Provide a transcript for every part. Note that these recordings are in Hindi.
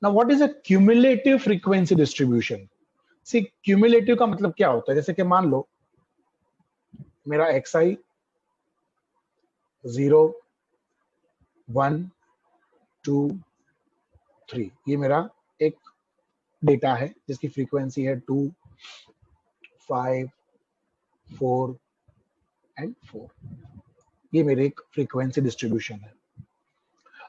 Now what is a cumulative frequency distribution? See, cumulative का मतलब क्या होता है? जैसे कि मान लो मेरा xi 0 1 2 3 ये मेरा एक डेटा है जिसकी फ्रीक्वेंसी है 2 5 4 एंड 4। ये मेरे एक फ्रीक्वेंसी डिस्ट्रीब्यूशन है।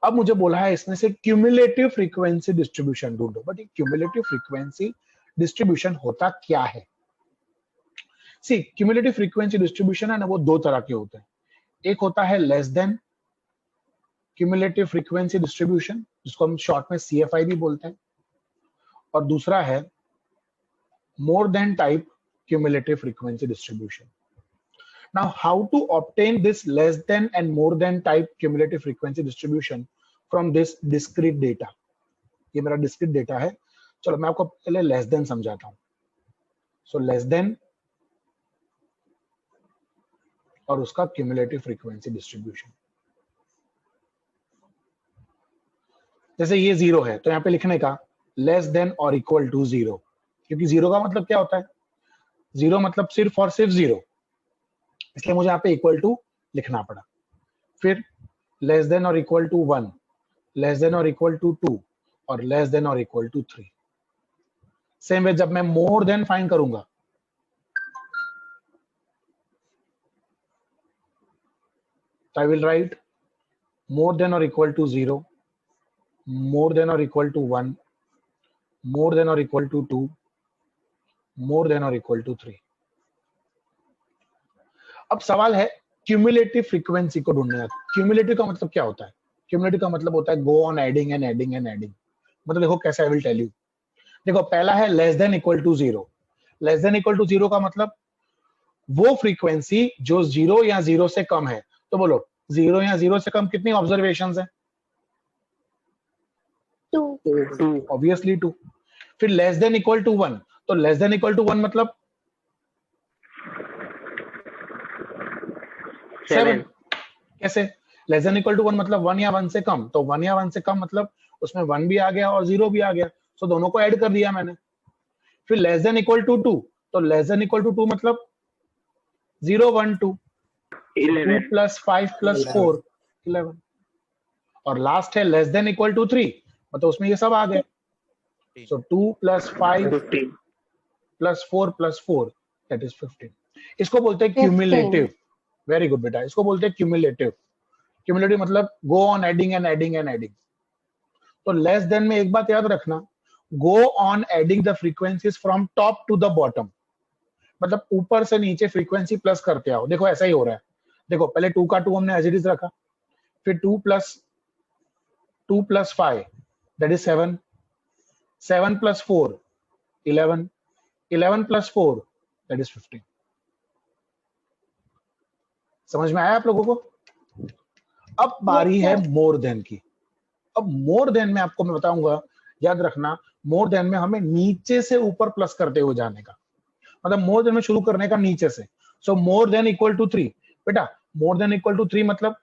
अब मुझे बोला है इसमें से क्यूमुलेटिव फ्रीक्वेंसी डिस्ट्रीब्यूशन ढूंढो। बट ये क्यूमुलेटिव फ्रीक्वेंसी डिस्ट्रीब्यूशन होता क्या है? सी, क्यूमुलेटिव फ्रीक्वेंसी डिस्ट्रीब्यूशन है ना, वो दो तरह के होते हैं। एक होता है less then cumulative frequency distribution, जिसको हम शॉर्ट में CFI भी बोलते हैं, और दूसरा है more than type cumulative frequency distribution. Now, how to obtain this less than and more than type cumulative frequency distribution from this discrete data? ये मेरा discrete data है। चलो मैं आपको पहले less than समझाता हूँ। So less than और उसका cumulative frequency distribution। जैसे ये 0 है तो यहाँ पे लिखने का less than or equal to 0, क्योंकि 0 का मतलब क्या होता है? 0 मतलब सिर्फ और सिर्फ 0, इसलिए मुझे यहाँ पे इक्वल टू लिखना पड़ा। फिर लेस देन और इक्वल टू 1, लेस देन और इक्वल टू 2 और लेस देन और इक्वल टू 3। सेम वे जब मैं मोर देन फाइंड करूंगा तो I will write more than और इक्वल टू 0, मोर देन और इक्वल टू 1, मोर देन और इक्वल टू 2, मोर देन और इक्वल टू 3। अब सवाल है क्यूमुलेटिव फ्रीक्वेंसी को ढूंढने का। क्यूमुलेटिव का मतलब क्या होता है? क्यूमुलेटिव का मतलब होता है गो on adding and adding and adding. मतलब देखो कैसे, आई विल टेल यू। देखो पहला है less than equal to 0। Less than equal to 0 का मतलब वो फ्रीक्वेंसी जो 0 या 0 से कम है। तो बोलो 0 या 0 से कम कितनी ऑब्जर्वेशंस है? 2। ऑब्वियसली 2। फिर लेस देन इक्वल टू 1, तो लेस देन इक्वल टू 1 मतलब 7। कैसे? लेस देन इक्वल टू 1 मतलब 1 या 1 से कम, तो 1 या 1 से कम मतलब उसमें 1 भी आ गया और 0 भी आ गया, सो दोनों को ऐड कर दिया मैंने। फिर लेस देन इक्वल टू 2, तो लेस देन इक्वल टू 2 मतलब 0 1 2, 2 प्लस 5 प्लस 4 11। और लास्ट है लेस देन इक्वल टू 3, मतलब उसमें ये सब आ गए। सो 2 plus 5 plus 4 plus 4 that is 15। इसको बोलते हैं क्यूमुलेटिव। वेरी गुड बेटा, इसको बोलते हैं क्यूमुलेटिव। क्यूमुलेटिव मतलब go on adding and adding and adding. तो लेस देन में एक बात याद रखना, go on adding the frequencies from top to the bottom, मतलब ऊपर से नीचे फ्रीक्वेंसी प्लस करते आओ। देखो ऐसा ही हो रहा है। देखो पहले 2 का 2 हमने एज इट इज रखा, फिर 2 plus 5 that is 7, 7 plus 4 11, 11 plus 4 that is 15। समझ में आया आप लोगों को? अब बारी है मोर देन की। अब मोर देन में आपको मैं बताऊंगा, याद रखना, मोर देन में हमें नीचे से ऊपर प्लस करते हुए जाने का, मतलब मोर देन में शुरू करने का नीचे से। सो मोर देन इक्वल टू 3, बेटा मोर देन इक्वल टू 3 मतलब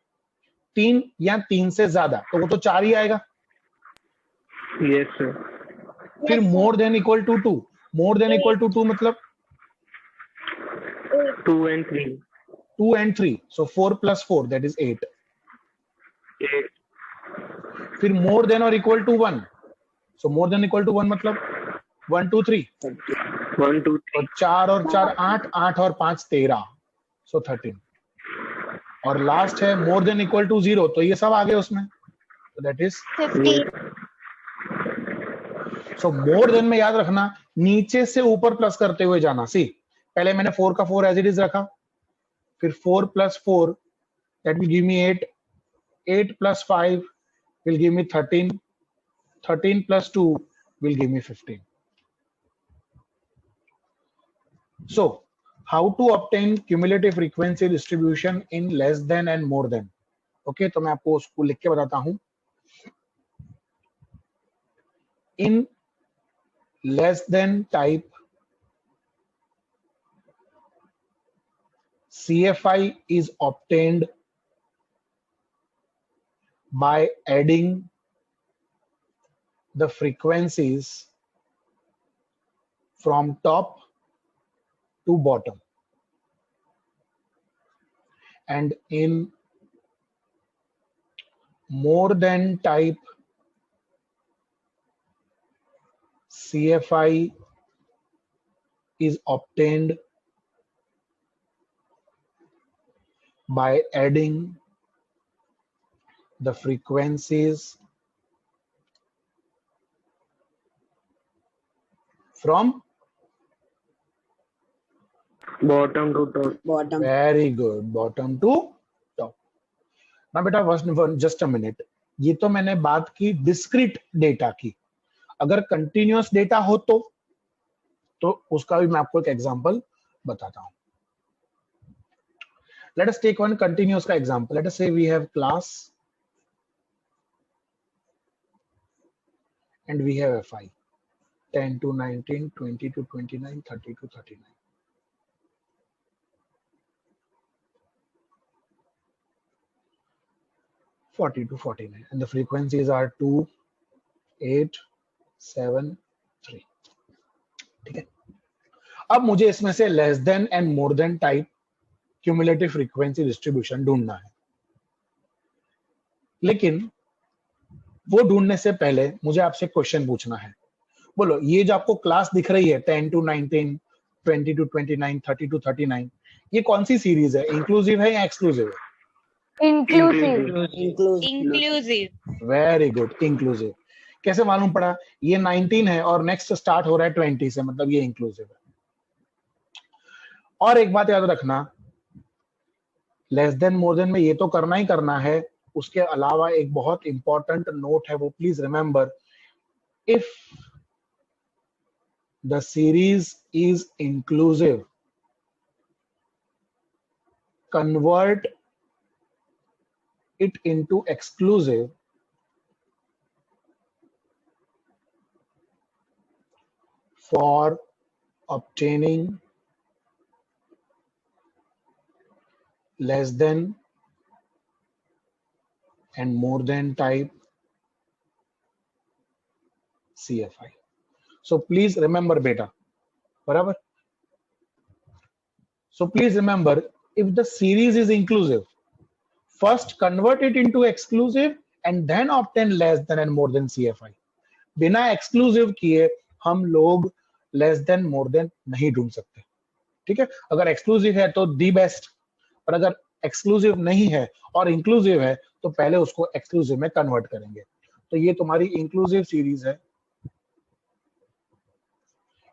3 या 3 से ज्यादा, तो वो तो 4 ही आएगा। Yes sir. फिर more than equal to 2, more than equal to 2 मतलब 2 and 3, 2 and 3, so 4 plus 4 that is 8। 8, फिर मोर देन और equal to 1, so more than equal to 1 मतलब 1 2 3, 1 2 और 3, 4 और 4 8, 8 और 5 13, सो 13। और लास्ट है मोर देन इक्वल टू 0, तो ये सब आ गए उसमें, तो that is 15। So more then में याद रखना नीचे से ऊपर प्लस करते हुए जाना। सी, पहले मैंने 4 का 4 एज इट इज रखा, फिर 4 plus 4 that will give me 8, 8 plus 5 will give me 13, 13 plus 2 will give me 15. So how to obtain cumulative frequency distribution in less than and more than? Okay, तो मैं आपको उसको लिख के बताता हूं। In less than type, CFI is obtained by adding the frequencies from top to bottom, and in more than type CFI is obtained by adding the frequencies from bottom to top. Bottom. very good, bottom to top. ना बेटा जस्ट अ मिनट, ये तो मैंने बात की डिस्क्रीट डेटा की. अगर कंटिन्यूअस डेटा हो तो उसका भी मैं आपको एक एग्जांपल बताता हूं. Let us take one continuous का example. Let us say we have class and we have FI 10 to 19, 20 to 29, 30 to 39. (40 to 49) and the frequencies are 2, 8, 7, 3. ठीक है. अब मुझे इसमें से less than and more then type cumulative frequency distribution ढूंढना है. लेकिन वो ढूंढने से पहले मुझे आपसे क्वेश्चन पूछना है. बोलो, ये जो आपको क्लास दिख रही है 10 to 19, 20 to 29, 30 to 39, ये कौन सी सीरीज है? इंक्लूसिव है या एक्सक्लूसिव है? Inclusive. Very good, inclusive. कैसे मालूम पड़ा? ये 19 है और नेक्स्ट स्टार्ट हो रहा है 20 से, मतलब ये इंक्लूसिव है. और एक बात याद रखना, लेस देन मोर देन में ये तो करना ही करना है. उसके अलावा एक बहुत इंपॉर्टेंट नोट है, वो please remember. If the series is inclusive, convert it into exclusive for obtaining less than and more than type CFI. So please remember beta, barabar. So please remember, if the series is inclusive, first convert it into exclusive and then obtain less than and more than CFI. बिना exclusive किए हम लोग less than more than नहीं ढूंढ सकते. ठीक है. अगर exclusive है तो the best, पर अगर exclusive नहीं है और inclusive है तो पहले उसको exclusive में convert करेंगे. तो ये तुम्हारी inclusive series है.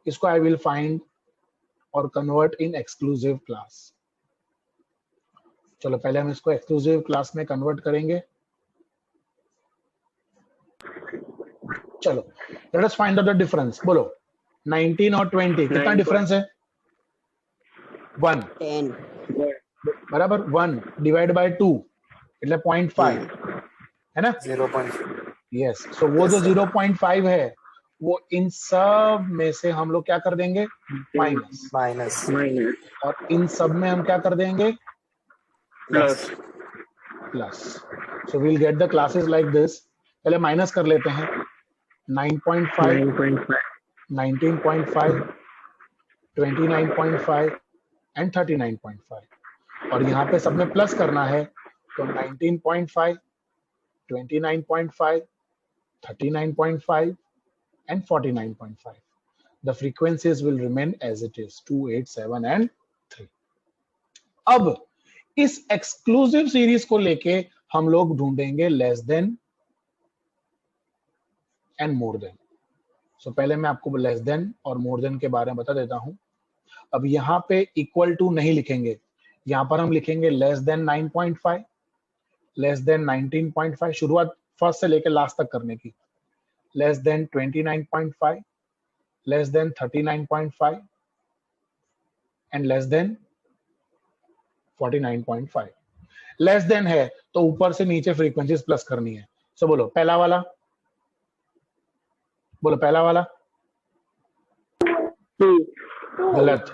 इसको I will find और convert in exclusive class. चलो पहले हम इसको exclusive class में convert करेंगे. चलो, let us find out the difference. बोलो, 19 और 20 कितना डिफरेंस है? 1. 10. बराबर. 1 डिवाइड बाय 2 એટલે 0.5 है ना? 0.5. यस. सो वो जो 0.5 है वो इन सब में से हम लोग क्या कर देंगे? माइनस. माइनस. और इन सब में हम क्या कर देंगे? Plus. Plus. So we'll get the classes like this. पहले माइनस कर लेते हैं. 9.5, 19.5, 29.5 एंड 39.5. और यहाँ पे सब में प्लस करना है तो 19.5, 29.5, 39.5 and 49.5. The frequencies will remain as it is, 2, 8, 7 and 3. अब इस एक्सक्लूसिव सीरीज को लेके हम लोग ढूंढेंगे less than and more than. So पहले मैं आपको लेस देन और मोर देन के बारे में बता देता हूं. अब यहाँ पे इक्वल टू नहीं लिखेंगे, यहाँ पर हम लिखेंगे लेस देन 9.5, लेस देन 19.5. शुरुआत फर्स्ट से लेकर लास्ट तक करने की. Less than 29.5, less than 39.5 and less than 49.5. Less than है तो ऊपर से नीचे फ्रीक्वेंसीज प्लस करनी है. सो बोलो पहला वाला, बोलो पहला वाला. गलत.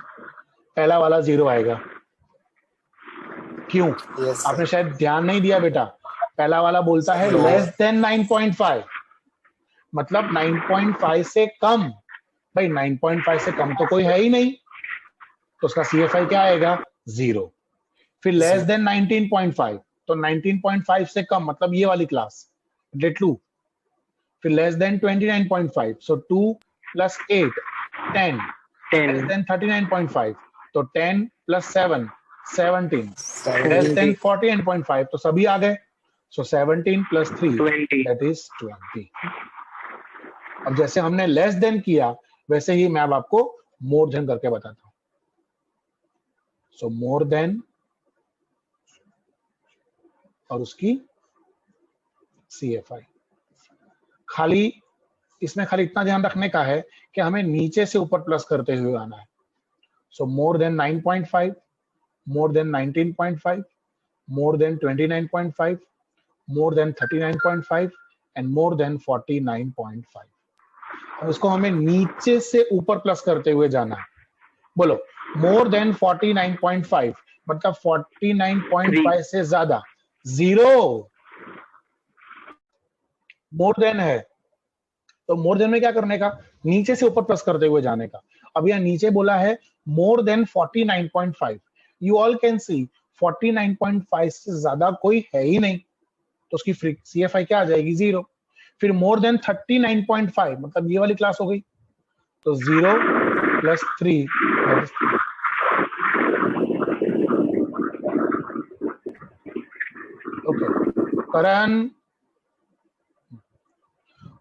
पहला वाला 0 आएगा. क्यों? Yes, आपने शायद ध्यान नहीं दिया बेटा. पहला वाला बोलता है No. Less than 9.5. मतलब 9.5 से कम। भाई 9.5 से कम तो कोई है ही नहीं, तो उसका CFI क्या आएगा? 0। फिर लेस देन 19.5, तो 19.5 से कम मतलब ये वाली क्लास, डेट 2। फिर less than 29.5, so 2 + 8 10, less 10, then 39.5, तो 10 + 7 17, लेस 70, देन 49.5, तो सभी आ गए। सो 17 + 3 20. That is 20। अब जैसे हमने लेस देन किया वैसे ही मैं अब आपको मोर देन करके बताता हूं। सो मोर देन और उसकी CFI। खाली इसमें खाली इतना ध्यान रखने का है कि हमें नीचे से ऊपर प्लस करते हुए आना है। So more than 9.5, more than 19.5, more than 29.5, more than 39.5 and more than 49.5। अब इसको हमें नीचे से ऊपर प्लस करते हुए जाना है। बोलो मोर देन 49.5 मतलब 49.5 से ज्यादा। 0 मोर देन है, तो मोर देन में क्या करने का? नीचे से ऊपर प्लस करते हुए जाने का। अब यहाँ नीचे बोला है मोर than 49.5। You all can see 49.5 से ज्यादा कोई है ही नहीं, तो उसकी CFI क्या आ जाएगी? 0। फिर मोर देन 39.5 मतलब ये वाली क्लास हो गई, तो 0 + 3 दैट इज 3। ओके करण।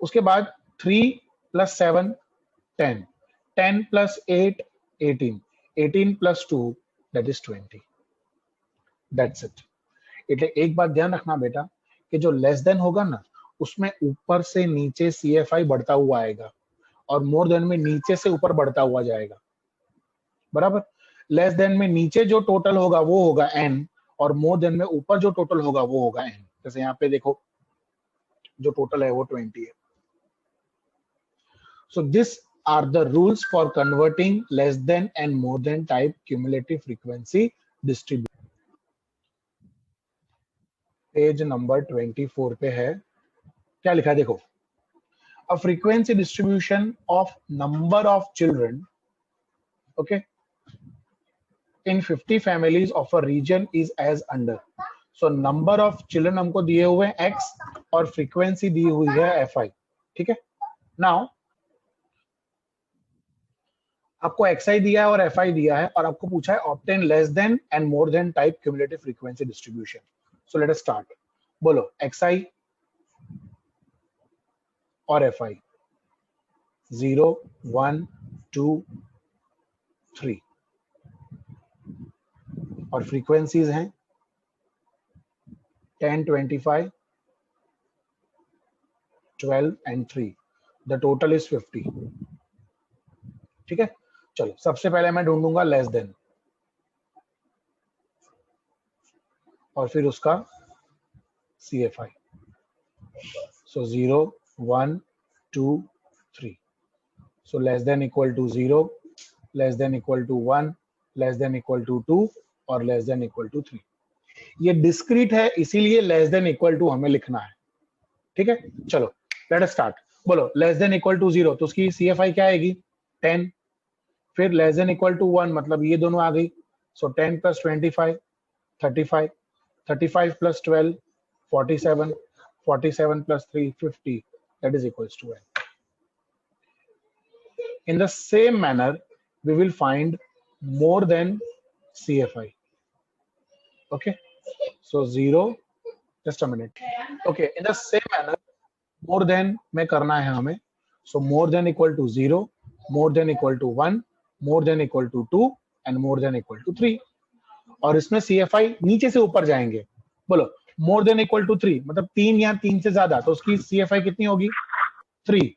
उसके बाद 3 + 7 10, 10 + 8 18, 18 + 2 दैट इज 20। That's it. એટલે एक बात ध्यान रखना बेटा कि जो लेस देन होगा ना उसमें ऊपर से नीचे CFI बढ़ता हुआ आएगा और मोर देन में नीचे से ऊपर बढ़ता हुआ जाएगा, बराबर। लेस देन में नीचे जो टोटल होगा वो होगा n और मोर देन में ऊपर जो टोटल होगा वो होगा n। जैसे यहाँ पे देखो जो टोटल है वो 20 है। So this are the rules for converting less than and more than type cumulative frequency distribution। Page number 24 पे है, क्या लिखा है देखो। A frequency distribution of number of children, okay, in 50 families of a region is as under। So number of children हमको दिए हुए हैं x और frequency दी हुई है fi, ठीक है। Now आपको xi दिया है और fi दिया है और आपको पूछा है obtain less than and more than type cumulative frequency distribution। So let us start। बोलो xi और fi 0 1 2 3 और फ्रीक्वेंसीज हैं 10 25 12 and 3। द टोटल इज 50, ठीक है। चलो सबसे पहले मैं ढूंढूंगा लेस देन और फिर उसका CFI। So 0 1 2 3। So less than equal to 0, less than equal to 1, less than equal to 2 और लेस देन इक्वल टू 3। ये डिस्क्रीट है इसीलिए लेस देन इक्वल टू हमें लिखना है, ठीक है। चलो लेट अस स्टार्ट। बोलो लेस देन इक्वल टू 0 तो उसकी CFI क्या आएगी? 10। फिर लेस देन इक्वल टू 1 मतलब ये दोनों आ गई, सो 10 + 25 35, 35 + 12 47, 47 + 3 50 that is equals to n। In the same manner we will find more than CFI, okay। So 0, just a minute, okay। In the same manner more than में करना है हमें, so more than equal to 0, more than equal to 1, more than equal to 2 and more than equal to 3। और इसमें CFI नीचे से ऊपर जाएंगे। बोलो मोर देन इक्वल टू 3 मतलब 3 या 3 से ज्यादा, तो उसकी CFI कितनी होगी? 3।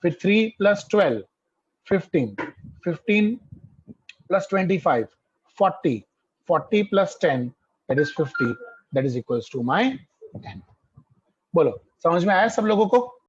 फिर 3 + 12 15, 15 + 25 40, 40 + 10 that is 50 that is equals to my n। बोलो समझ में आया सब लोगों को?